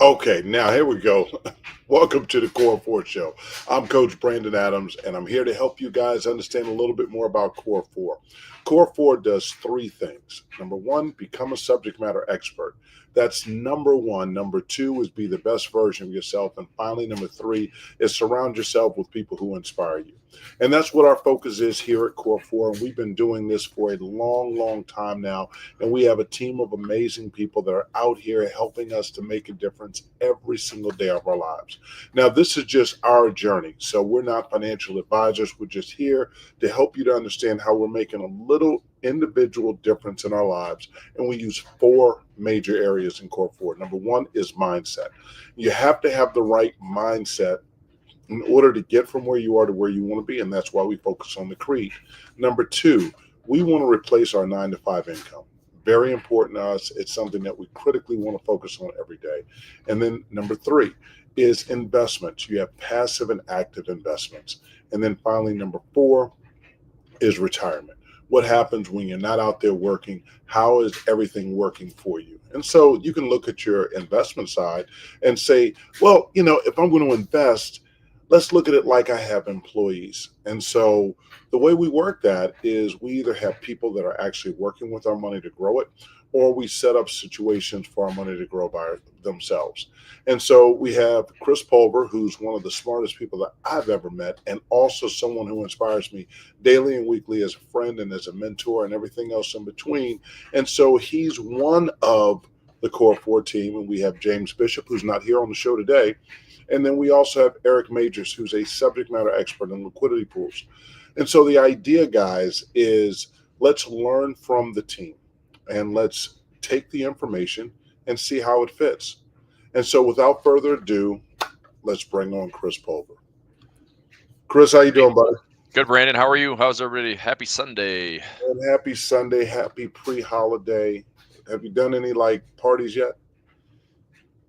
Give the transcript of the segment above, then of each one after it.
Okay, now here we go. Welcome to the Core 4 Show. I'm Coach Brandon Adams, and I'm here to help you guys understand a little bit more about Core 4. Core 4 does three things. Number one, become a subject matter expert. That's number one. Number two is be the best version of yourself. And finally, number three is surround yourself with people who inspire you. And that's what our focus is here at Core 4. And we've been doing this for a long, long time now, and we have a team of amazing people that are out here helping us to make a difference every single day of our lives. Now, this is just our journey. So we're not financial advisors. We're just here to help you to understand how we're making a little individual difference in our lives. And we use four major areas in Core 4. Number one is mindset. You have to have the right mindset in order to get from where you are to where you want to be. And that's why we focus on the creed. Number two, we want to replace our 9 to 5 income. Very important to us. It's something that we critically want to focus on every day. And then number three is investments. You have passive and active investments. And then finally, number four is retirement. What happens when you're not out there working? How is everything working for you? And so you can look at your investment side and say, well, if I'm going to invest, let's look at it like I have employees. And so the way we work that is we either have people that are actually working with our money to grow it, or we set up situations for our money to grow by themselves. And so we have Chris Pulver, who's one of the smartest people that I've ever met, and also someone who inspires me daily and weekly as a friend and as a mentor and everything else in between. And so he's one of the Core 4 team. And we have James Bishop, who's not here on the show today. And then we also have Eric Majors, who's a subject matter expert in liquidity pools. And so the idea, guys, is let's learn from the team and let's take the information and see how it fits. And so without further ado, let's bring on Chris Pulver. Chris, how you Hey, doing, buddy? good, Brandon. How are you? How's everybody? Happy Sunday. And happy Sunday, happy pre-holiday. Have you done any parties yet?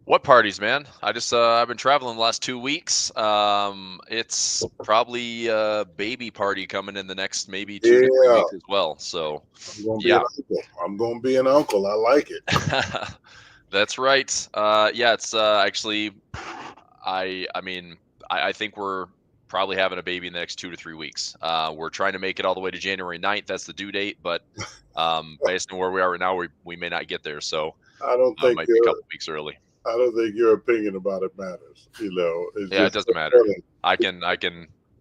What parties, man? I've been traveling the last 2 weeks. It's probably a baby party coming in the next maybe 2 to 3 Yeah, weeks as well. So, I'm gonna be an yeah, uncle. I'm gonna be an uncle. I like it. that's right. Yeah, it's actually, I mean, I think we're probably having a baby in the next 2 to 3 weeks. We're trying to make it all the way to January 9th. That's the due date, but based on where we are right now, we may not get there. So, I don't think might be a your couple weeks early. I don't think your opinion about it matters. It's Yeah, it just doesn't matter. feeling. I can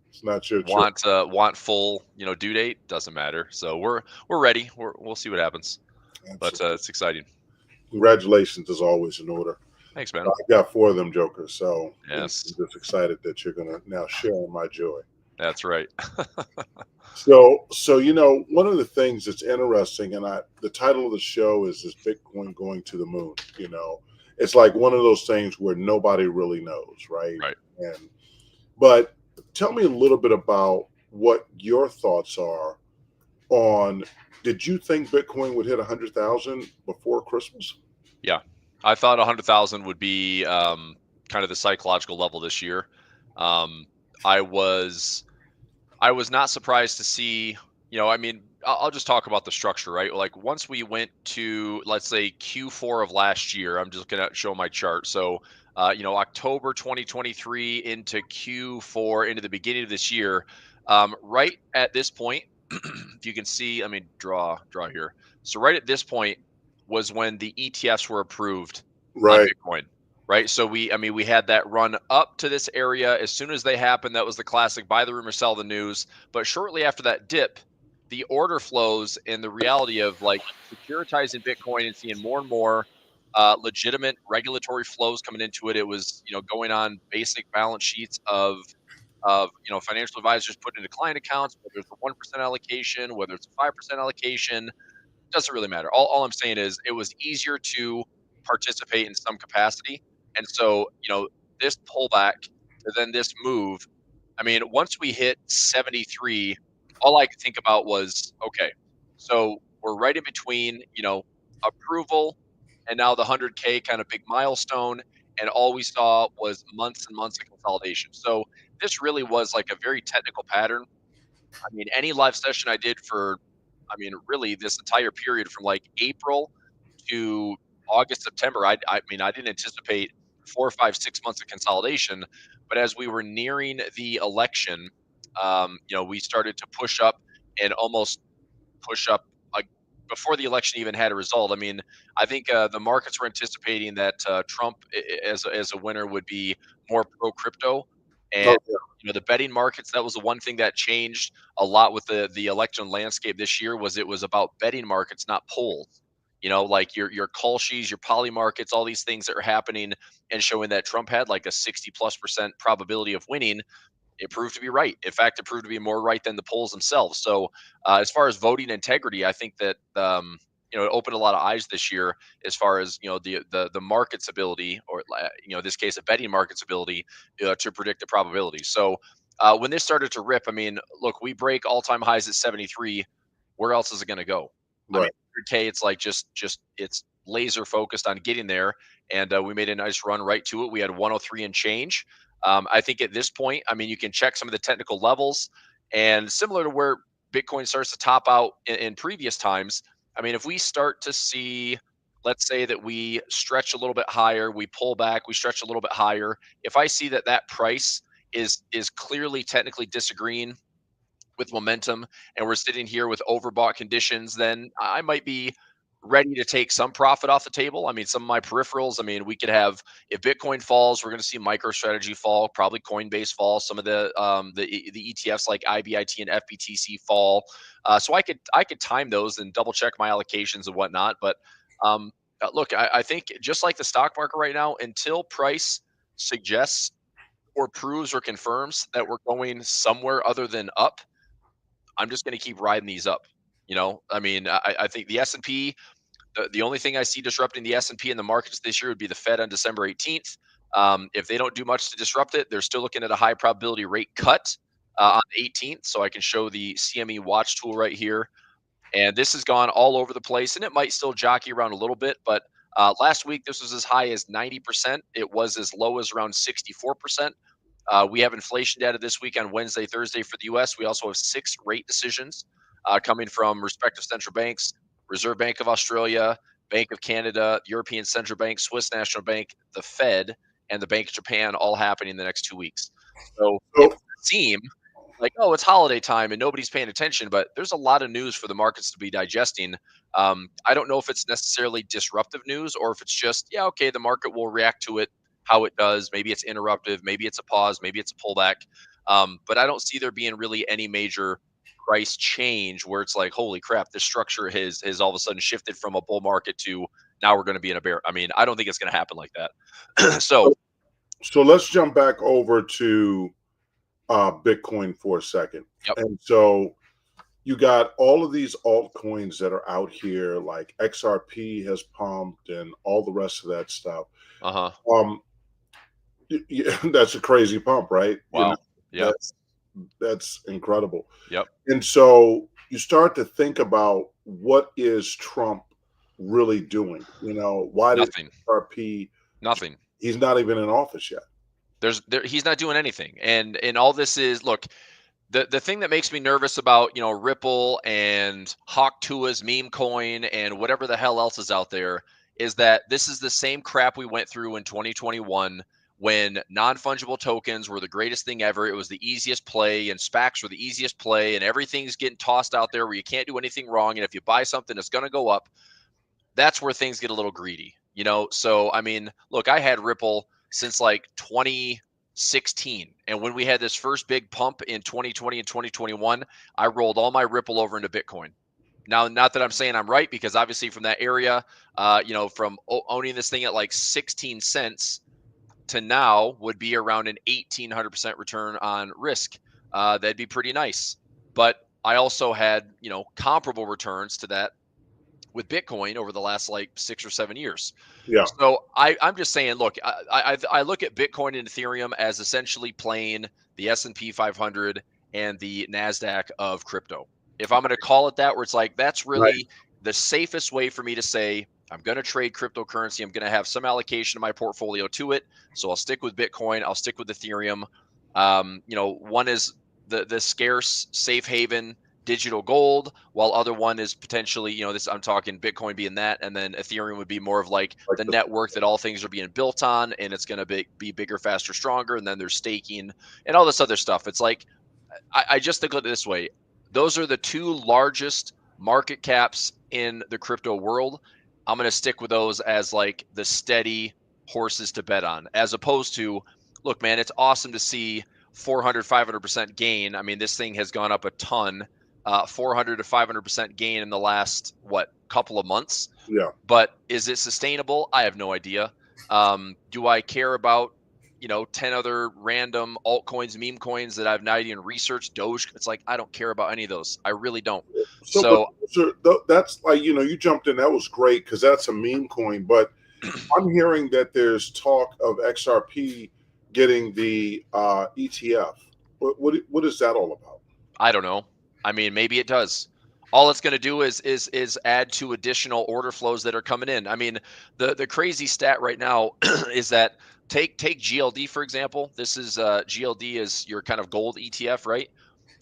It's not your choice. want full, due date, doesn't matter. So we're ready. We'll see what happens. But Absolutely. it's exciting. Congratulations is always in order. Thanks, man. I got four of them jokers, so I'm Yes, just excited that you're gonna now share in my joy. that's right. So one of the things that's interesting, and the title of the show is Bitcoin going to the moon? It's like one of those things where nobody really knows, right? Right. And but tell me a little bit about what your thoughts are on. Did you think Bitcoin would hit 100,000 before Christmas? Yeah, I thought 100,000 would be kind of the psychological level this year. Um, I was I was not surprised to see, I mean, I'll just talk about the structure, right? Like once we went to, let's say, Q4 of last year, I'm just going to show my chart. So, October 2023 into Q4 into the beginning of this year, right at this point, if you can see, I mean, draw here. So right at this point was when the ETFs were approved on Right. Bitcoin, right? So we had that run up to this area. As soon as they happened, that was the classic buy the rumor, sell the news. But shortly after that dip, the order flows and the reality of like securitizing Bitcoin and seeing more and more legitimate regulatory flows coming into it. It was, going on basic balance sheets of financial advisors putting into client accounts, whether it's a 1% allocation, whether it's a 5% allocation, doesn't really matter. All I'm saying is it was easier to participate in some capacity. And so, this pullback to then this move, I mean, once we hit 73, all I could think about was, okay, so we're right in between, approval and now the 100K kind of big milestone. And all we saw was months and months of consolidation. So this really was like a very technical pattern. I mean, any live session I did for, I mean, really this entire period from like April to August, September, I mean, I didn't anticipate 4, 5, 6 months of consolidation. But as we were nearing the election, we started to push up and almost push up uh, before the election even had a result. I mean, I think the markets were anticipating that Trump, as a winner, would be more pro crypto, and Oh, yeah. the betting markets. That was the one thing that changed a lot with the election landscape this year. Was it was about betting markets, not polls. Like your Kalshis, your poly markets, all these things that are happening and showing that Trump had like a 60+% probability of winning. It proved to be right. In fact, it proved to be more right than the polls themselves. So, as far as voting integrity, I think that it opened a lot of eyes this year as far as the market's ability, or in this case, a betting market's ability to predict the probability. So, when this started to rip, I mean, look, we break all-time highs at 73. Where else is it going to go? I mean, Right. 100K, it's like just it's laser focused on getting there, and we made a nice run right to it. We had 103 and change. I think at this point, I mean, you can check some of the technical levels, and similar to where Bitcoin starts to top out in previous times. I mean, if we start to see, let's say that we stretch a little bit higher, we pull back, we stretch a little bit higher. If I see that price is clearly technically disagreeing with momentum, and we're sitting here with overbought conditions, then I might be ready to take some profit off the table. I mean, some of my peripherals, I mean, we could have, if Bitcoin falls, we're going to see MicroStrategy fall, probably Coinbase fall, some of the ETFs like IBIT and FBTC fall. So I could time those and double check my allocations and whatnot. But look, I think just like the stock market right now, until price suggests or proves or confirms that we're going somewhere other than up, I'm just going to keep riding these up. I mean, I think the S&P, the only thing I see disrupting the S&P in the markets this year would be the Fed on December 18th. If they don't do much to disrupt it, they're still looking at a high probability rate cut on the 18th. So I can show the CME watch tool right here. And this has gone all over the place, and it might still jockey around a little bit. But last week, this was as high as 90%. It was as low as around 64%. We have inflation data this week on Wednesday, Thursday for the U.S. We also have 6 rate decisions coming from respective central banks: Reserve Bank of Australia, Bank of Canada, European Central Bank, Swiss National Bank, the Fed, and the Bank of Japan, all happening in the next 2 weeks. So it So, would seem like, oh, it's holiday time and nobody's paying attention, but there's a lot of news for the markets to be digesting. I don't know if it's necessarily disruptive news or if it's just, yeah, okay, the market will react to it how it does. Maybe it's interruptive, maybe it's a pause, maybe it's a pullback. But I don't see there being really any major price change where it's like, holy crap, this structure has all of a sudden shifted from a bull market to now we're going to be in a bear. I mean, I don't think it's going to happen like that. So, so let's jump back over to Bitcoin for a second. yep. And so you got all of these altcoins that are out here, like XRP has pumped and all the rest of that stuff. Uh huh. Um, that's a crazy pump, right? Wow. Yep. That's incredible. Yep. And so you start to think about, what is Trump really doing? Why did Nothing. XRP? Nothing. He's not even in office yet. He's not doing anything. And all this is, look, the thing that makes me nervous about, Ripple and Hawk Tua's meme coin and whatever the hell else is out there is that this is the same crap we went through in 2021 when non-fungible tokens were the greatest thing ever. It was the easiest play, and SPACs were the easiest play, and everything's getting tossed out there where you can't do anything wrong, and if you buy something it's going to go up. That's where things get a little greedy. So I mean, look, I had Ripple since like 2016, and when we had this first big pump in 2020 and 2021, I rolled all my Ripple over into Bitcoin. Now, not that I'm saying I'm right, because obviously from that area, from owning this thing at like 16 cents to now would be around an 1,800% return on risk. That'd be pretty nice. But I also had, comparable returns to that with Bitcoin over the last like 6 or 7 years. Yeah. So I'm just saying, look, I look at Bitcoin and Ethereum as essentially playing the S&P 500 and the Nasdaq of crypto. If I'm going to call it that, where it's like that's Right. really the safest way for me to say I'm going to trade cryptocurrency. I'm going to have some allocation of my portfolio to it. So I'll stick with Bitcoin. I'll stick with Ethereum. One is the scarce safe haven digital gold, while other one is potentially, this I'm talking Bitcoin being that, and then Ethereum would be more of like Like the network that all things are being built on, and it's going to be bigger, faster, stronger, and then there's staking and all this other stuff. It's like I just think of it this way: those are the two largest market caps in the crypto world. I'm going to stick with those as like the steady horses to bet on, as opposed to, look, man, it's awesome to see 400, 500% gain. I mean, this thing has gone up a ton, 400 to 500% gain in the last, couple of months. yeah. But is it sustainable? I have no idea. Do I care about 10 other random altcoins, meme coins that I've not even researched? Doge. It's like, I don't care about any of those. I really don't. So, but So that's like, you jumped in. That was great because that's a meme coin. But I'm hearing that there's talk of XRP getting the ETF. What is that all about? I don't know. I mean, maybe it does. All it's going to do is add to additional order flows that are coming in. I mean, the crazy stat right now is that take GLD for example. This is GLD is your kind of gold ETF, right?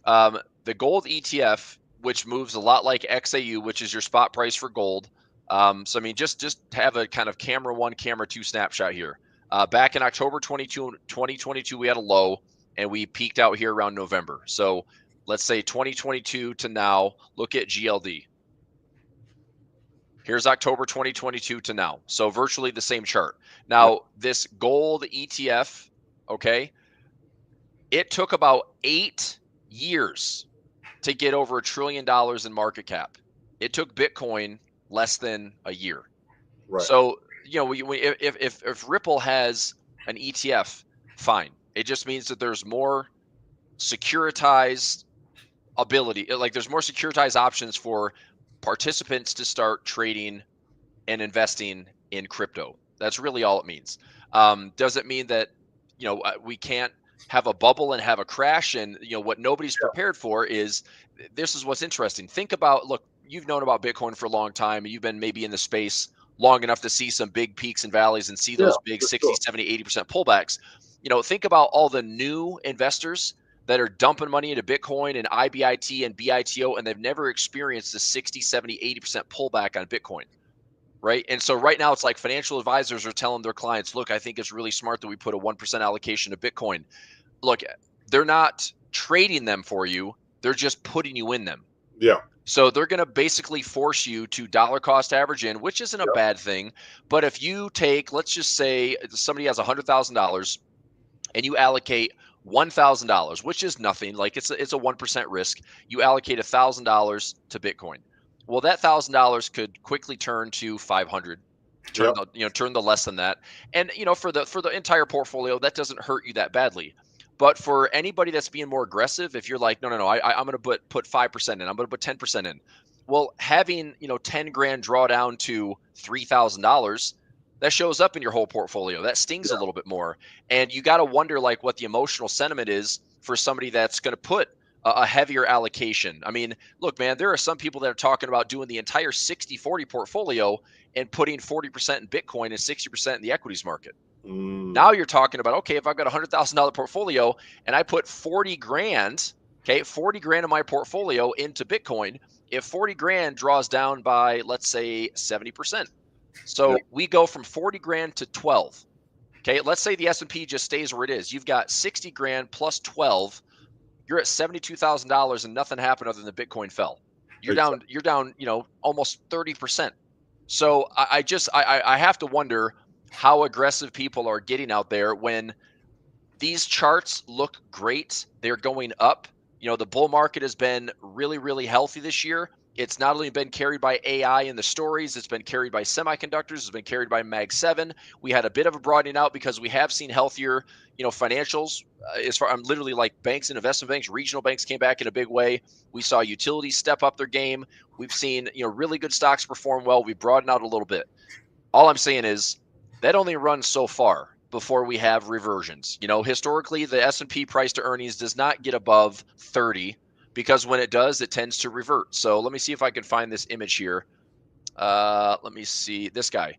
The gold ETF, which moves a lot like XAU, which is your spot price for gold. So I mean, just have a kind of camera one, camera two snapshot here. Back in October 2022, we had a low, and we peaked out here around November. So let's say 2022 to now. Look at GLD. Here's October 2022 to now. So virtually the same chart. Yeah. Now, this gold ETF, okay, it took about 8 years to get over $1 trillion in market cap. It took Bitcoin less than a year. Right. So, if Ripple has an ETF, fine. It just means that there's more securitized ability, like there's more securitized options for participants to start trading and investing in crypto. That's really all it means. Does it mean that we can't have a bubble and have a crash? And what nobody's prepared for is, this is what's interesting. Think about, look, you've known about Bitcoin for a long time, and you've been maybe in the space long enough to see some big peaks and valleys and see Yeah, those big for 60, sure. 70, 80% pullbacks. Think about all the new investors that are dumping money into Bitcoin and IBIT and BITO, and they've never experienced the 60, 70, 80% pullback on Bitcoin. Right. And so right now it's like financial advisors are telling their clients, look, I think it's really smart that we put a 1% allocation to Bitcoin. Look, they're not trading them for you. They're just putting you in them. Yeah. So they're going to basically force you to dollar cost average in, which isn't a bad thing. But if you take, let's just say somebody has $100,000 and you allocate $1,000, which is nothing, like it's a 1% risk. You allocate $1,000 to Bitcoin. Well, that $1,000 could quickly turn to 500, Yeah. turn the less than that. And for the entire portfolio, that doesn't hurt you that badly. But for anybody that's being more aggressive, if you're like, no, I'm going to put 5% in, I'm going to put 10% in. Well, having 10 grand draw down to $3,000, that shows up in your whole portfolio. That stings a little bit more. And you got to wonder like what the emotional sentiment is for somebody that's going to put a heavier allocation. I mean, look, man, there are some people that are talking about doing the entire 60-40 portfolio and putting 40% in Bitcoin and 60% in the equities market. Now you're talking about, okay, if I've got a $100,000 portfolio and I put 40 grand, okay, 40 grand of my portfolio into Bitcoin, if 40 grand draws down by, let's say, 70%. So we go from 40 grand to 12. Okay, let's say the S&P just stays where it is. You've got 60 grand plus 12. You're at $72,000 and nothing happened other than the Bitcoin fell. You're down, almost 30%. So I have to wonder how aggressive people are getting out there when these charts look great. They're going up. The bull market has been really, really healthy this year. It's not only been carried by AI in the stories, it's been carried by semiconductors, it's been carried by Mag 7. We had a bit of a broadening out because we have seen healthier, financials. As far I'm literally like banks and investment banks, regional banks came back in a big way. We saw utilities step up their game. We've seen, really good stocks perform well. We broadened out a little bit. All I'm saying is that only runs so far before we have reversions. Historically, the S&P price to earnings does not get above 30 because when it does, it tends to revert. So let me see if I can find this image here. Let me see this guy.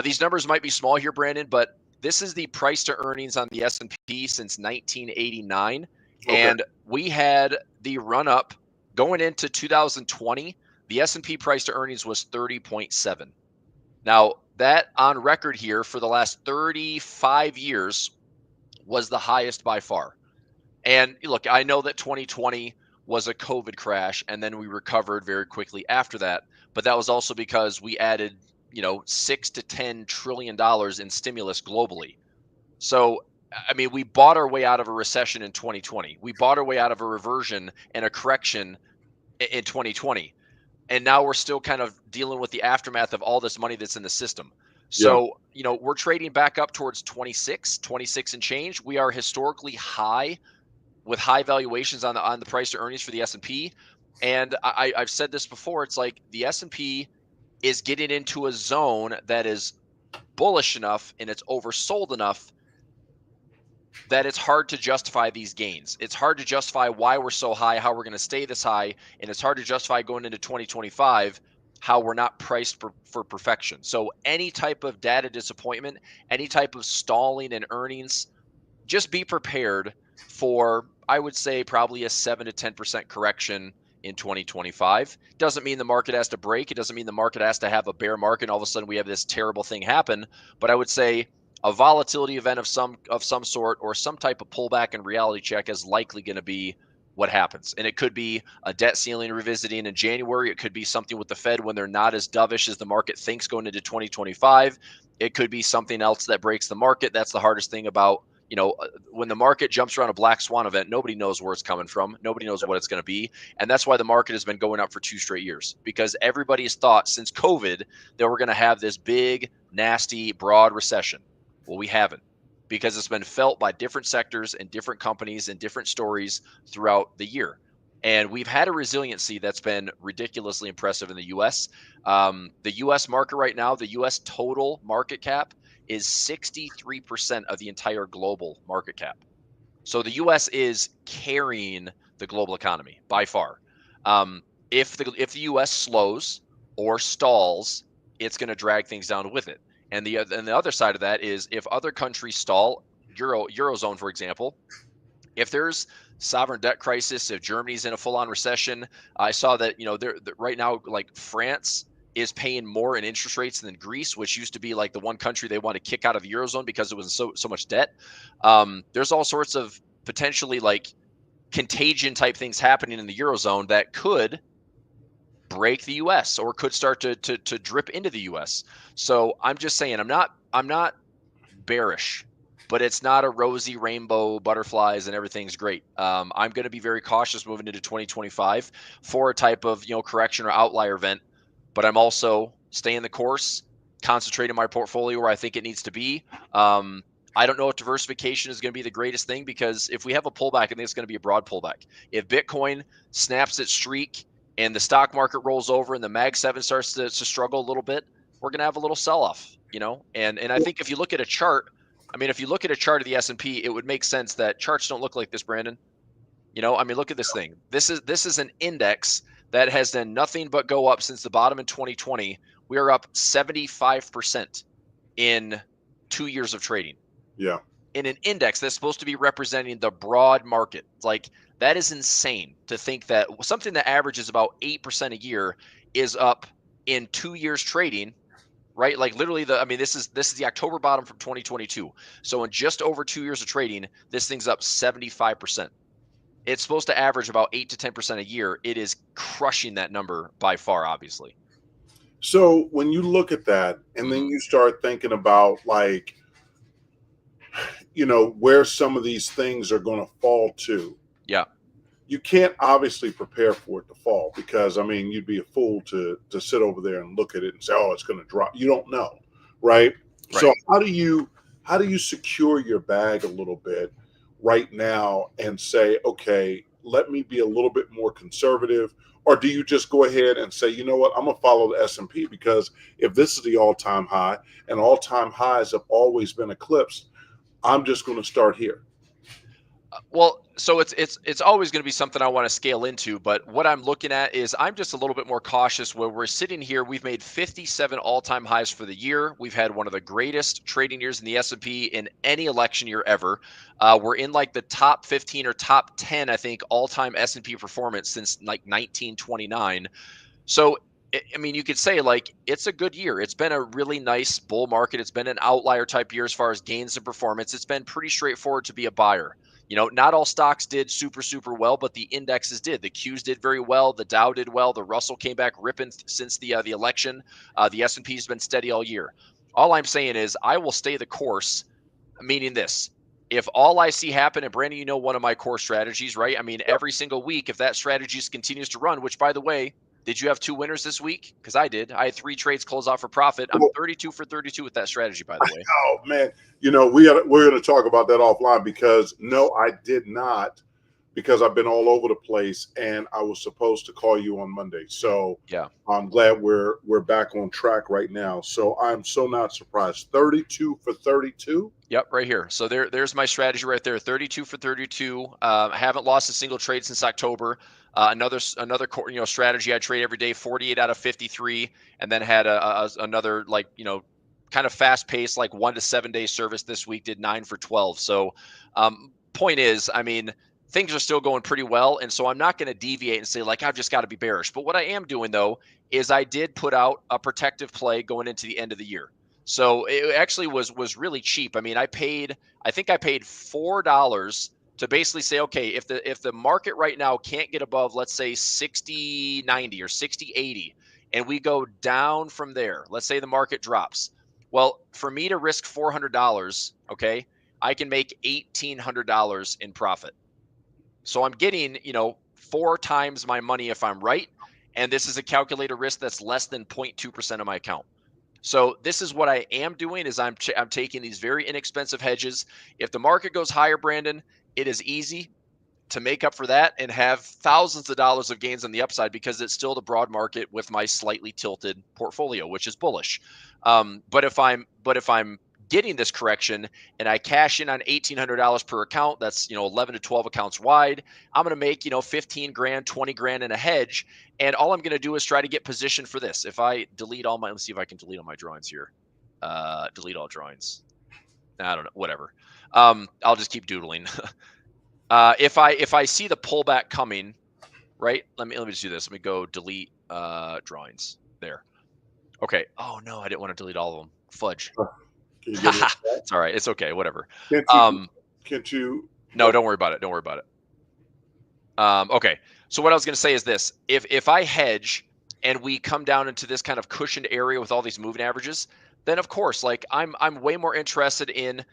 These numbers might be small here, Brandon, but this is the price to earnings on the S&P since 1989. Okay. And we had the run up Going into 2020, the S&P price to earnings was 30.7. Now, that on record here for the last 35 years was the highest by far. And look, I know that 2020 was a COVID crash and then we recovered very quickly after that, but that was also because we added, 6 to 10 trillion dollars in stimulus globally. So, I mean, we bought our way out of a recession in 2020. We bought our way out of a reversion and a correction in 2020. And now we're still kind of dealing with the aftermath of all this money that's in the system. Yeah. So, we're trading back up towards 26 and change. We are historically high with high valuations on the price to earnings for the S&P. And I've said this before. It's like the S&P is getting into a zone that is bullish enough and it's oversold enough that it's hard to justify these gains. It's hard to justify why we're so high, how we're going to stay this high, and it's hard to justify going into 2025 how we're not priced for perfection. So any type of data disappointment, any type of stalling in earnings, just be prepared for, I would say, probably a 7 to 10% correction in 2025. Doesn't mean the market has to break. It doesn't mean the market has to have a bear market and all of a sudden we have this terrible thing happen. But I would say a volatility event of some sort or some type of pullback and reality check is likely going to be what happens. And it could be a debt ceiling revisiting in January. It could be something with the Fed when they're not as dovish as the market thinks going into 2025. It could be something else that breaks the market. That's the hardest thing about, when the market jumps around a black swan event, nobody knows where it's coming from. Nobody knows what it's going to be. And that's why the market has been going up for 2 straight years, because everybody's thought since COVID that we're going to have this big, nasty, broad recession. Well, we haven't, because it's been felt by different sectors and different companies and different stories throughout the year. And we've had a resiliency that's been ridiculously impressive in the U.S. The U.S. market right now, the U.S. total market cap is 63% of the entire global market cap. So the U.S. is carrying the global economy by far. If the U.S. slows or stalls, it's going to drag things down with it. And the other side of that is if other countries stall, Eurozone, for example, if there's sovereign debt crisis, if Germany's in a full-on recession, I saw that they're right now, like France is paying more in interest rates than Greece, which used to be like the one country they want to kick out of the Eurozone because it was so much debt. There's all sorts of potentially like contagion type things happening in the Eurozone that could break the US or could start to drip into the US. So I'm just saying I'm not bearish, but it's not a rosy rainbow butterflies and everything's great. I'm going to be very cautious moving into 2025 for a type of correction or outlier event, but I'm also staying the course, concentrating my portfolio where I think it needs to be. I don't know if diversification is going to be the greatest thing, because if we have a pullback, I think it's going to be a broad pullback. If Bitcoin snaps its streak and the stock market rolls over and the Mag 7 starts to struggle a little bit, we're going to have a little sell-off, and I think if you look at a chart, if you look at a chart of the S&P, it would make sense that charts don't look like this, Brandon. Look at this thing. This is an index that has done nothing but go up since the bottom in 2020. We are up 75% in 2 years of trading. Yeah. In an index that's supposed to be representing the broad market. Like, that is insane to think that something that averages about 8% a year is up in 2 years trading, right? Like literally this is the October bottom from 2022. So in just over 2 years of trading, this thing's up 75%. It's supposed to average about 8 to 10% a year. It is crushing that number by far, obviously. So when you look at that and then you start thinking about like, where some of these things are going to fall to. Yeah. You can't obviously prepare for it to fall, because you'd be a fool to sit over there and look at it and say, oh, it's going to drop. You don't know, right? So how do you secure your bag a little bit right now and say, okay, let me be a little bit more conservative? Or do you just go ahead and say, you know what, I'm going to follow the S&P, because if this is the all-time high and all-time highs have always been eclipsed, I'm just going to start here? Well, so it's always going to be something I want to scale into, but what I'm looking at is I'm just a little bit more cautious where we're sitting here. We've made 57 all-time highs for the year. We've had one of the greatest trading years in the S&P in any election year ever. We're in like the top 15 or top 10, I think, all-time S&P performance since like 1929. So, I mean, you could say like it's a good year. It's been a really nice bull market. It's been an outlier type year as far as gains and performance. It's been pretty straightforward to be a buyer. Not all stocks did super, super well, but the indexes did. The Qs did very well. The Dow did well. The Russell came back ripping since the election. The S&P has been steady all year. All I'm saying is I will stay the course, meaning this. If all I see happen, and Brandon, one of my core strategies, right? I mean, every single week, if that strategy continues to run, which by the way, did you have two winners this week? Because I did. I had three trades close off for profit. I'm 32 for 32 with that strategy, by the way. Oh man, we're going to talk about that offline because no, I did not, because I've been all over the place and I was supposed to call you on Monday. So Yeah. I'm glad we're back on track right now. So I'm so not surprised. 32 for 32. Yep, right here. So there's my strategy right there. 32 for 32. I haven't lost a single trade since October. Another strategy I trade every day. 48 out of 53, and then had another kind of fast paced like 1 to 7 day service this week. Did 9 for 12. So point is, I mean, things are still going pretty well, and so I'm not going to deviate and say like I've just got to be bearish. But what I am doing though is I did put out a protective play going into the end of the year. So it actually was really cheap. I mean, I think I paid $4 to basically say, okay, if the market right now can't get above, let's say 60.90 or 60.80, and we go down from there, let's say the market drops. Well, for me to risk $400, okay, I can make $1,800 in profit. So I'm getting, 4 times my money if I'm right. And this is a calculated risk that's less than 0.2% of my account. So this is what I am doing is I'm taking these very inexpensive hedges. If the market goes higher, Brandon, it is easy to make up for that and have thousands of dollars of gains on the upside because it's still the broad market with my slightly tilted portfolio, which is bullish. But if I'm getting this correction and I cash in on $1,800 per account, that's 11 to 12 accounts wide. I'm going to make 15 grand, 20 grand in a hedge, and all I'm going to do is try to get positioned for this. If I delete all my, let's see if I can delete all my drawings here. Delete all drawings. I don't know, whatever. I'll just keep doodling. If I see the pullback coming, right? Let me just do this. Let me go delete drawings. There. Okay. Oh no, I didn't want to delete all of them. Fudge. Can you give me that? It's all right. It's okay. Whatever. Can't you? No, don't worry about it. Don't worry about it. Okay. So what I was going to say is this: if I hedge and we come down into this kind of cushioned area with all these moving averages, then of course, like I'm way more interested in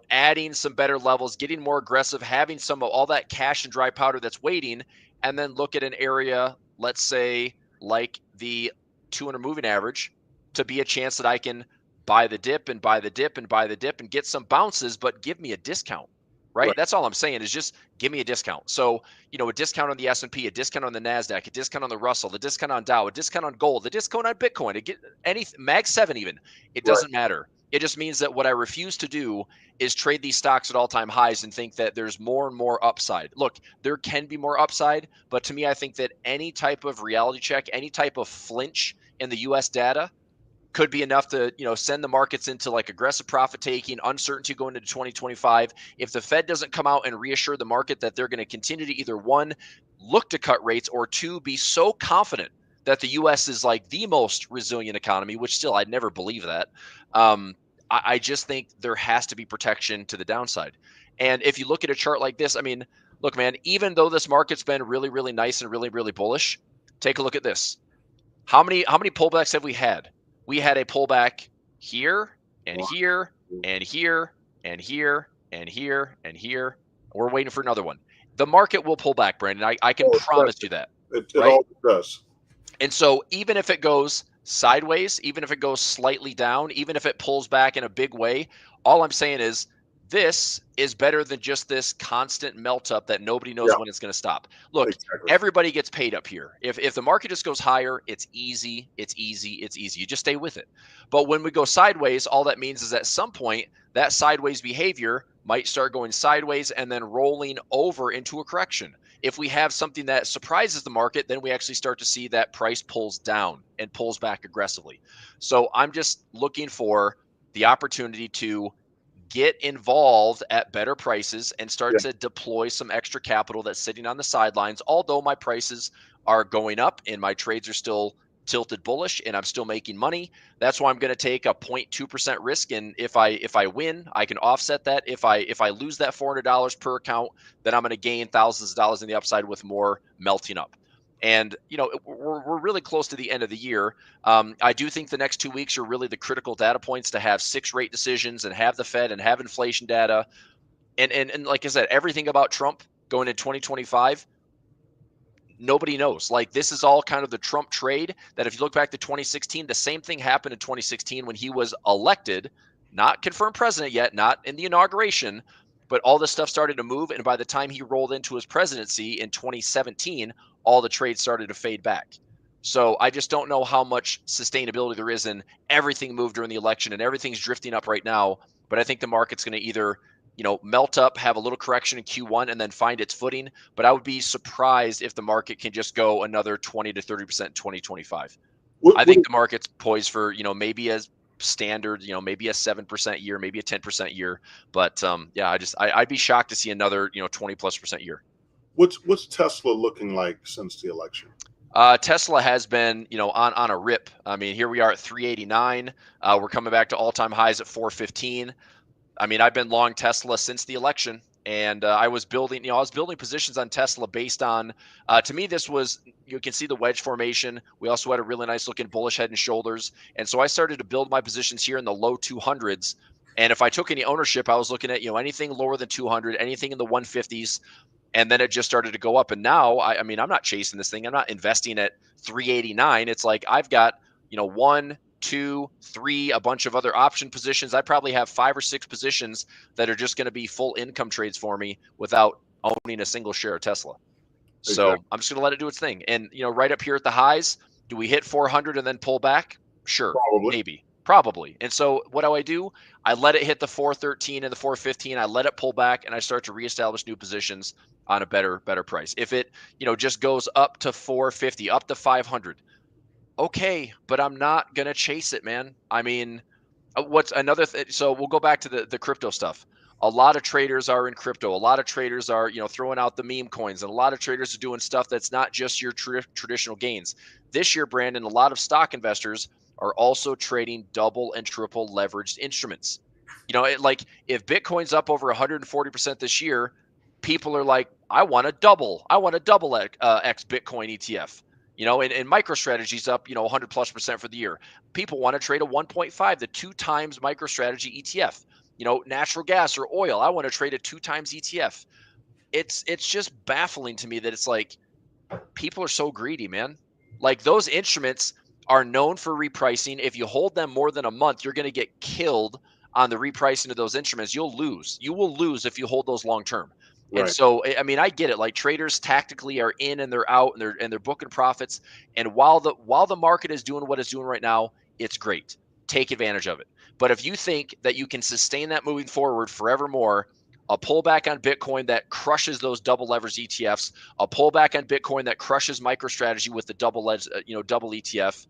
adding some better levels, getting more aggressive, having some of all that cash and dry powder that's waiting, and then look at an area, let's say like the 200 moving average, to be a chance that I can buy the dip and buy the dip and buy the dip and get some bounces, but give me a discount, right? Right. That's all I'm saying is just give me a discount. So, a discount on the S&P, a discount on the NASDAQ, a discount on the Russell, a discount on Dow, a discount on gold, a discount on Bitcoin, to get any Mag 7 even. It Right. doesn't matter. It just means that what I refuse to do is trade these stocks at all-time highs and think that there's more and more upside. Look, there can be more upside, but to me, I think that any type of reality check, any type of flinch in the U.S. data could be enough to send the markets into like aggressive profit taking, uncertainty going into 2025. If the Fed doesn't come out and reassure the market that they're going to continue to either one, look to cut rates, or two, be so confident that the U.S. is like the most resilient economy, which still I'd never believe that. I just think there has to be protection to the downside. And if you look at a chart like this, I mean, look, man, even though this market's been really, really nice and really, really bullish, take a look at this. How many pullbacks have we had? We had a pullback here and here and here and here and here and here. We're waiting for another one. The market will pull back, Brandon. I can promise you that. It right? all does. And so even if it goes sideways, even if it goes slightly down, even if it pulls back in a big way, all I'm saying is this is better than just this constant melt up that nobody knows when it's going to stop. Look, Exactly. everybody gets paid up here. If the market just goes higher, it's easy. It's easy. It's easy. You just stay with it. But when we go sideways, all that means is at some point that sideways behavior might start going sideways and then rolling over into a correction. If we have something that surprises the market, then we actually start to see that price pulls down and pulls back aggressively. So I'm just looking for the opportunity to get involved at better prices and start Yeah. to deploy some extra capital that's sitting on the sidelines. Although my prices are going up and my trades are still tilted bullish and I'm still making money, that's why I'm going to take a 0.2% risk. And if I win, I can offset that. If I lose that $400 per account, then I'm going to gain thousands of dollars in the upside with more melting up. And we're really close to the end of the year. I do think the next 2 weeks are really the critical data points to have 6 rate decisions and have the Fed and have inflation data. And like I said, everything about Trump going into 2025, nobody knows. Like, this is all kind of the Trump trade that if you look back to 2016, the same thing happened in 2016 when he was elected, not confirmed president yet, not in the inauguration, but all this stuff started to move. And by the time he rolled into his presidency in 2017, all the trades started to fade back. So I just don't know how much sustainability there is in everything moved during the election and everything's drifting up right now. But I think the market's going to either, melt up, have a little correction in Q1 and then find its footing. But I would be surprised if the market can just go another 20 to 30% in 2025. I What think the market's poised for, maybe a standard, maybe a 7% year, maybe a 10% year. But yeah, I'd be shocked to see another, 20+% year. what's Tesla looking like since the election? Tesla has been, on a rip. I mean, here we are at 389. We're coming back to all-time highs at 415. I mean, I've been long Tesla since the election, and I was building positions on Tesla based on, to me, this was, you can see the wedge formation. We also had a really nice looking bullish head and shoulders. And so I started to build my positions here in the low 200s. And if I took any ownership, I was looking at, anything lower than 200, anything in the 150s. And then it just started to go up. And now, I mean, I'm not chasing this thing. I'm not investing at 389. It's like I've got, 1, 2, 3, a bunch of other option positions. I probably have 5 or 6 positions that are just going to be full income trades for me without owning a single share of Tesla. So Exactly. I'm just going to let it do its thing. And, right up here at the highs, do we hit 400 and then pull back? Sure, Probably. maybe, probably. And so what do? I let it hit the 413 and the 415. I let it pull back and I start to reestablish new positions on a better price. If it, just goes up to 450, up to 500, okay, but I'm not going to chase it, man. I mean, what's another thing? So we'll go back to the crypto stuff. A lot of traders are in crypto. A lot of traders are, throwing out the meme coins, and a lot of traders are doing stuff that's not just your traditional gains. This year, Brandon, a lot of stock investors are also trading double and triple leveraged instruments. Like if Bitcoin's up over 140% this year, people are like, I want a double X Bitcoin ETF. And MicroStrategy's up, 100+% for the year. People want to trade a 1.5, the 2 times MicroStrategy ETF. Natural gas or oil, I want to trade a 2 times ETF. It's just baffling to me that it's like people are so greedy, man. Like, those instruments are known for repricing. If you hold them more than a month, you're going to get killed on the repricing of those instruments. You'll lose. You will lose if you hold those long term. And Right. so, I mean, I get it. Like, traders tactically are in and they're out and they're booking profits. And while the market is doing what it's doing right now, it's great. Take advantage of it. But if you think that you can sustain that moving forward forevermore, a pullback on Bitcoin that crushes those double leverage ETFs, a pullback on Bitcoin that crushes MicroStrategy with the double ETF.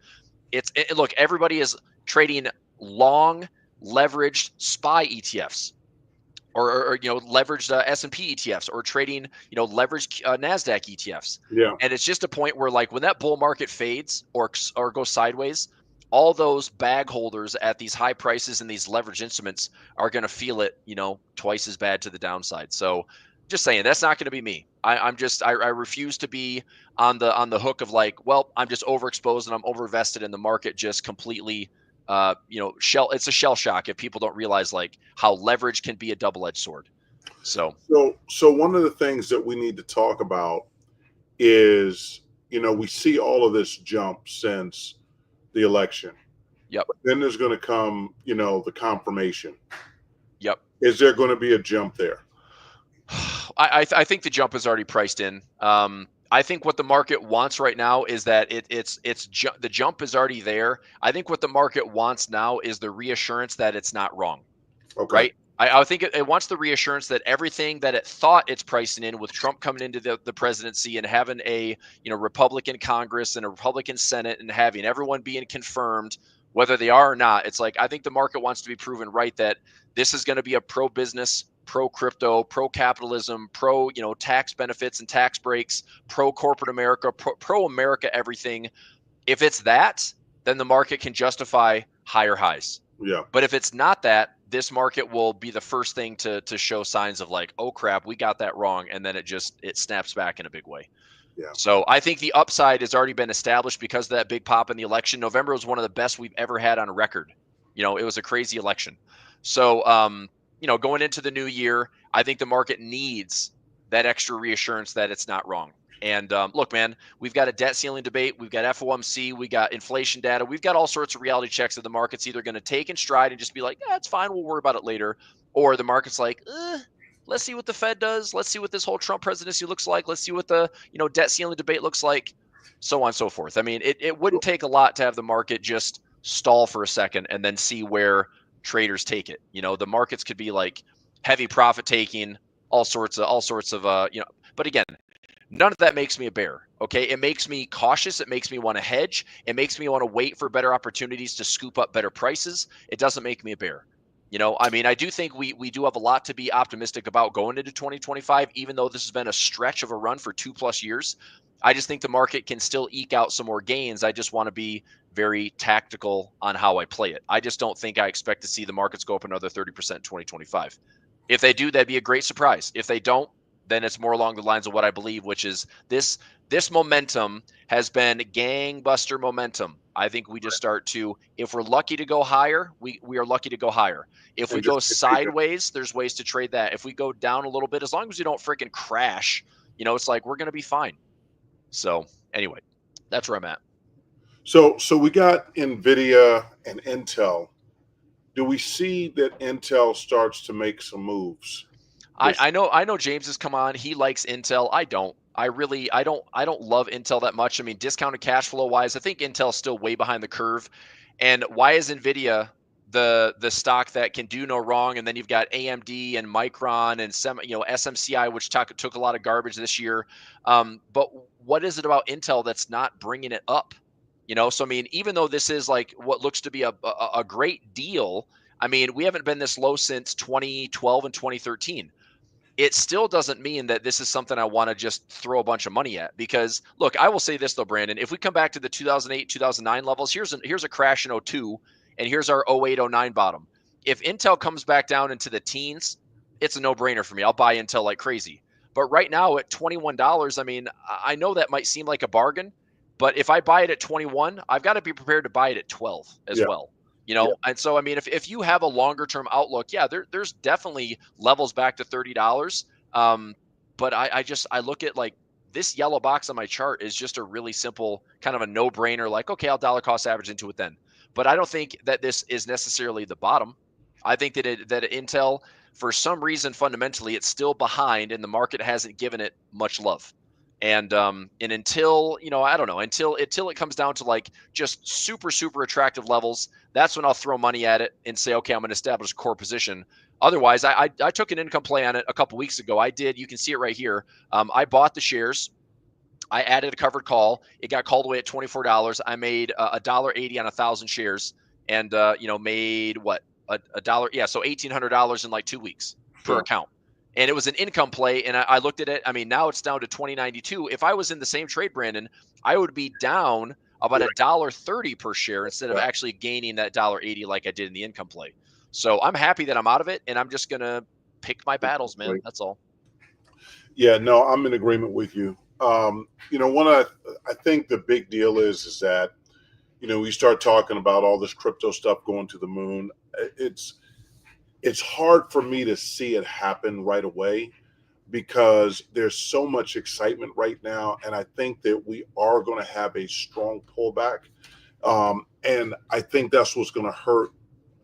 Look, everybody is trading long leveraged SPY ETFs or leveraged S&P ETFs or trading leveraged Nasdaq ETFs. Yeah. And it's just a point where, like, when that bull market fades or goes sideways, all those bag holders at these high prices and these leveraged instruments are going to feel it, twice as bad to the downside. So just saying, that's not going to be me. I refuse to be on the hook of like, well, I'm just overexposed and I'm overvested in the market just completely. It's a shell shock if people don't realize like how leverage can be a double-edged sword. So So one of the things that we need to talk about is, we see all of this jump since the election. yep, Then there's going to come, the confirmation. yep. Is there going to be a jump there? I think the jump is already priced in. I think what the market wants right now is that the jump is already there. I think what the market wants now is the reassurance that it's not wrong. Okay. Right? I think it wants the reassurance that everything that it thought it's pricing in, with Trump coming into the presidency and having a Republican Congress and a Republican Senate and having everyone being confirmed, whether they are or not, it's like I think the market wants to be proven right that this is going to be a pro business, pro crypto, pro capitalism, pro tax benefits and tax breaks, pro corporate America, pro America everything. If it's that, then the market can justify higher highs. Yeah. But if it's not that, this market will be the first thing to show signs of like, oh crap, we got that wrong, and then it snaps back in a big way. Yeah. So I think the upside has already been established because of that big pop in the election. November was one of the best we've ever had on record. It was a crazy election. So going into the new year, I think the market needs that extra reassurance that it's not wrong. And look, man, we've got a debt ceiling debate. We've got FOMC. We got inflation data. We've got all sorts of reality checks that the market's either going to take in stride and just be like, yeah, it's fine. We'll worry about it later. Or the market's like, let's see what the Fed does. Let's see what this whole Trump presidency looks like. Let's see what the debt ceiling debate looks like, so on and so forth. I mean, it wouldn't take a lot to have the market just stall for a second and then see where traders take it. The markets could be like heavy profit taking, all sorts of But again, none of that makes me a bear. Okay. It makes me cautious. It makes me want to hedge. It makes me want to wait for better opportunities to scoop up better prices. It doesn't make me a bear. I mean, I do think we do have a lot to be optimistic about going into 2025, even though this has been a stretch of a run for 2+ years. I just think the market can still eke out some more gains. I just want to be very tactical on how I play it. I just don't think I expect to see the markets go up another 30% in 2025. If they do, that'd be a great surprise. If they don't, then it's more along the lines of what I believe, which is this momentum has been gangbuster momentum. I think we just start to, if we're lucky to go higher, we are lucky to go higher. If we go sideways, there's ways to trade that. If we go down a little bit, as long as we don't freaking crash, it's like we're going to be fine. So anyway, that's where I'm at. So we got NVIDIA and Intel. Do we see that Intel starts to make some moves? I know James has come on. He likes Intel. I don't. I don't love Intel that much. I mean, discounted cash flow wise, I think Intel's still way behind the curve. And why is NVIDIA the stock that can do no wrong? And then you've got AMD and Micron and SMCI, which took a lot of garbage this year. But what is it about Intel that's not bringing it up? So I mean, even though this is like what looks to be a great deal, I mean, we haven't been this low since 2012 and 2013. It still doesn't mean that this is something I want to just throw a bunch of money at. Because look, I will say this though, Brandon, if we come back to the 2008, 2009 levels, here's a crash in 2002, and here's our 08, 09 bottom. If Intel comes back down into the teens, it's a no-brainer for me. I'll buy Intel like crazy. But right now at $21, I mean, I know that might seem like a bargain, but if I buy it at 21, I've got to be prepared to buy it at 12 as well. And so, I mean, if you have a longer term outlook, yeah, there's definitely levels back to $30. But I look at like this yellow box on my chart is just a really simple kind of a no brainer. Like, okay, I'll dollar cost average into it then. But I don't think that this is necessarily the bottom. I think that Intel, for some reason, fundamentally, it's still behind and the market hasn't given it much love. And until, I don't know, until it comes down to like just super, super attractive levels, that's when I'll throw money at it and say, okay, I'm going to establish a core position. Otherwise, I took an income play on it a couple weeks ago. You can see it right here. I bought the shares. I added a covered call. It got called away at $24. I made $1.80 on 1,000 shares and, made what? a dollar. Yeah. So $1,800 in like 2 weeks per account. And it was an income play. And I looked at it. I mean, now it's down to $20.92. If I was in the same trade, Brandon, I would be down about $1.30 per share instead of actually gaining that $1.80 like I did in the income play. So I'm happy that I'm out of it, and I'm just gonna pick my battles, man. That's all. Yeah, no, I'm in agreement with you. I think the big deal is that we start talking about all this crypto stuff going to the moon. It's hard for me to see it happen right away because there's so much excitement right now. And I think that we are going to have a strong pullback. And I think that's what's going to hurt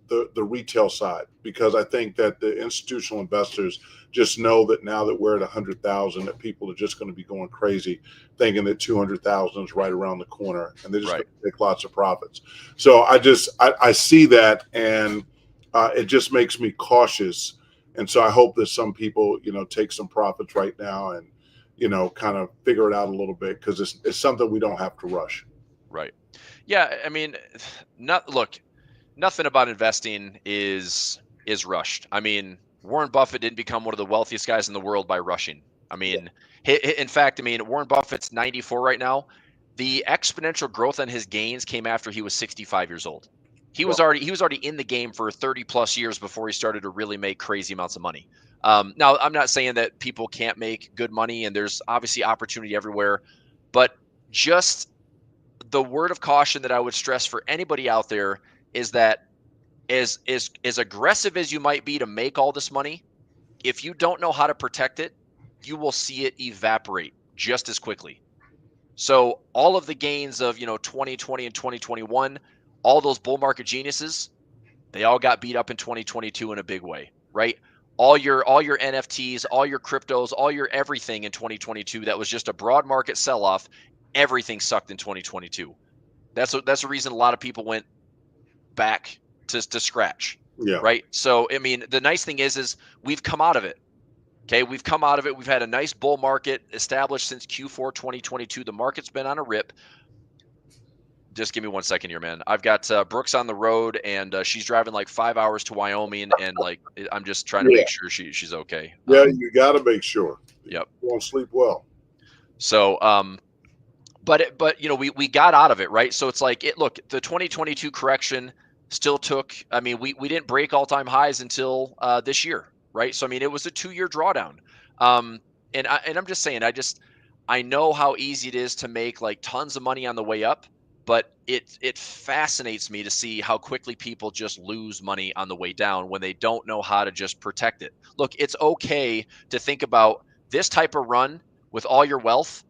the retail side, because I think that the institutional investors just know that now that we're at 100,000, that people are just going to be going crazy thinking that 200,000 is right around the corner and they're just going to take lots of profits. So I see that, and it just makes me cautious And so I hope that some people, take some profits right now and, kind of figure it out a little bit, because it's something we don't have to rush. Right. Yeah, I mean, not look, nothing about investing is rushed. I mean, Warren Buffett didn't become one of the wealthiest guys in the world by rushing. I Yeah. mean, in fact, I mean, Warren Buffett's 94 right now. The exponential growth on his gains came after he was 65 years old. Right. He was already in the game for 30 plus years before he started to really make crazy amounts of money. Now, I'm not saying that people can't make good money, and there's obviously opportunity everywhere, but just the word of caution that I would stress for anybody out there is that as aggressive as you might be to make all this money, if you don't know how to protect it, you will see it evaporate just as quickly. So all of the gains of 2020 and 2021, all those bull market geniuses, they all got beat up in 2022 in a big way, right? All your NFTs, all your cryptos, all your everything in 2022 that was just a broad market sell off, everything sucked in 2022. That's the reason a lot of people went back to scratch, Yeah. right? So I mean, the nice thing is we've come out of it. Okay, we've come out of it. We've had a nice bull market established since Q4 2022. The market's been on a rip. Just give me 1 second here, man. I've got Brooks on the road, and she's driving like 5 hours to Wyoming, and like I'm just trying to Yeah. make sure she's okay. Yeah. You got to make sure you Yep. won't sleep well. So but we got out of it, right? So it's like look, the 2022 correction still took, I mean, we didn't break all-time highs until this year, right? So I mean, it was a 2-year drawdown. um and I'm just saying, I know how easy it is to make like tons of money on the way up, but it fascinates me to see how quickly people just lose money on the way down when they don't know how to just protect it. Look, it's okay to think about this type of run with all your wealth.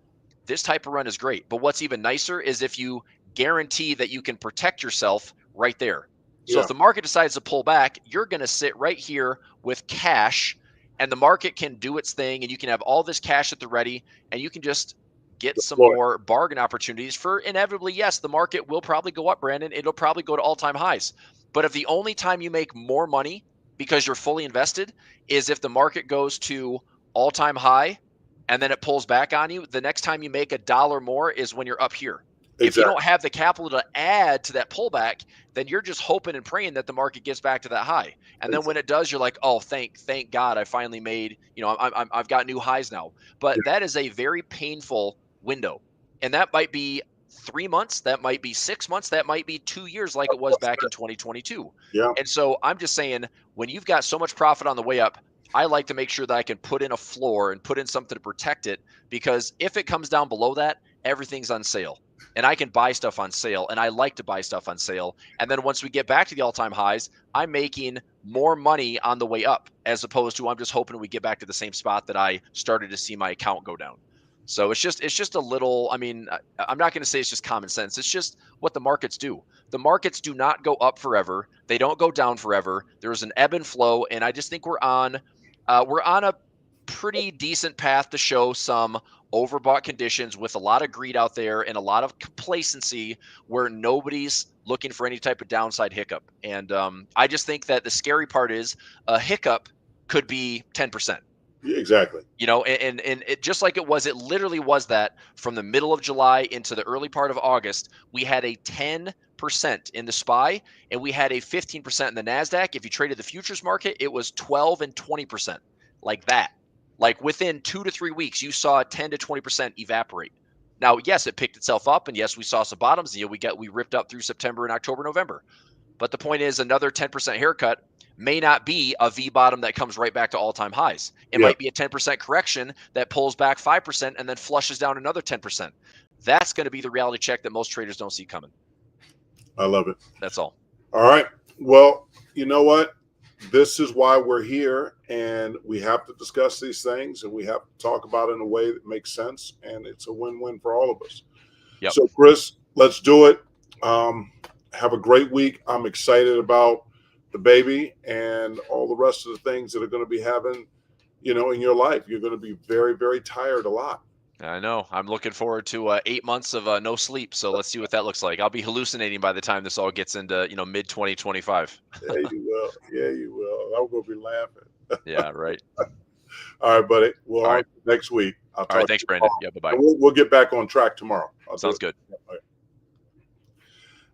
This type of run is great. But what's even nicer is if you guarantee that you can protect yourself right there. So if Yeah. the market decides to pull back, you're going to sit right here with cash, and the market can do its thing, and you can have all this cash at the ready, and you can just get some Deploy. more bargain opportunities for inevitably, yes, the market will probably go up, Brandon. It'll probably go to all-time highs. But if the only time you make more money because you're fully invested is if the market goes to all-time high and then it pulls back on you, the next time you make $1 more is when you're up here. If you Exactly. don't have the capital to add to that pullback, then you're just hoping and praying that the market gets back to that high. And then when Exactly. it does, you're like, oh, thank God, I finally made, I've got new highs now. Yeah. But that is a very painful window, and that might be 3 months, that might be 6 months, that might be 2 years, like it was back in 2022. Yeah. And so I'm just saying, when you've got so much profit on the way up, I like to make sure that I can put in a floor and put in something to protect it, because if it comes down below that, everything's on sale. And I can buy stuff on sale, and I like to buy stuff on sale. And then once we get back to the all-time highs, I'm making more money on the way up, as opposed to I'm just hoping we get back to the same spot that I started to see my account go down. So it's just a little, I mean, I'm not going to say it's just common sense. It's just what the markets do. The markets do not go up forever. They don't go down forever. There's an ebb and flow, and I just think we're on a pretty decent path to show some overbought conditions with a lot of greed out there and a lot of complacency where nobody's looking for any type of downside hiccup. And I just think that the scary part is a hiccup could be 10%. Yeah, exactly. And it, just like it literally was that from the middle of July into the early part of August, we had a 10% in the SPY and we had a 15% in the NASDAQ. If you traded the futures market, it was 12 and 20%, like that. Like within 2 to 3 weeks, you saw 10 to 20% evaporate. Now, yes, it picked itself up, and yes, we saw some bottoms. We ripped up through September and October, November. But the point is, another 10% haircut may not be a V bottom that comes right back to all-time highs. It Yeah. might be a 10% correction that pulls back 5% and then flushes down another 10%. That's going to be the reality check that most traders don't see coming. I love it. That's all. All right. Well, you know what? This is why we're here, and we have to discuss these things, and we have to talk about it in a way that makes sense, and it's a win-win for all of us. Yep. So, Chris, let's do it. Have a great week. I'm excited about the baby and all the rest of the things that are going to be having, in your life. You're going to be very, very tired a lot. I know. I'm looking forward to 8 months of no sleep. So let's see what that looks like. I'll be hallucinating by the time this all gets into mid 2025. Yeah, you will. Yeah, you will. I'm gonna be laughing. Yeah, right. All right, buddy. We'll All on right. next week. I'll All right. talk to Thanks, you Brandon. tomorrow, Yeah. Bye bye. and we'll get back on track tomorrow. I'll do Sounds it. good. All right.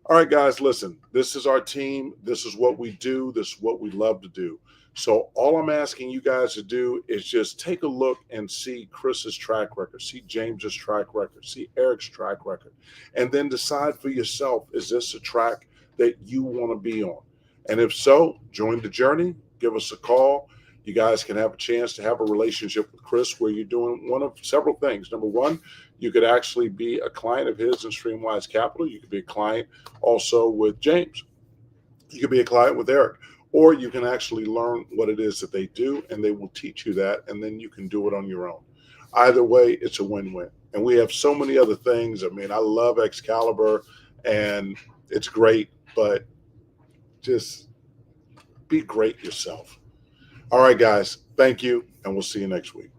All right, guys, listen, this is our team. This is what we do. This is what we love to do. So, all I'm asking you guys to do is just take a look and see Chris's track record, see James's track record, see Eric's track record, and then decide for yourself, is this a track that you want to be on? And if so, join the journey, give us a call. You guys can have a chance to have a relationship with Chris where you're doing one of several things. Number one, you could actually be a client of his in Streamwise Capital. You could be a client also with James. You could be a client with Eric, or you can actually learn what it is that they do, and they will teach you that, and then you can do it on your own. Either way, it's a win-win. And we have so many other things. I mean, I love Excalibur, and it's great, but just be great yourself. All right, guys, thank you, and we'll see you next week.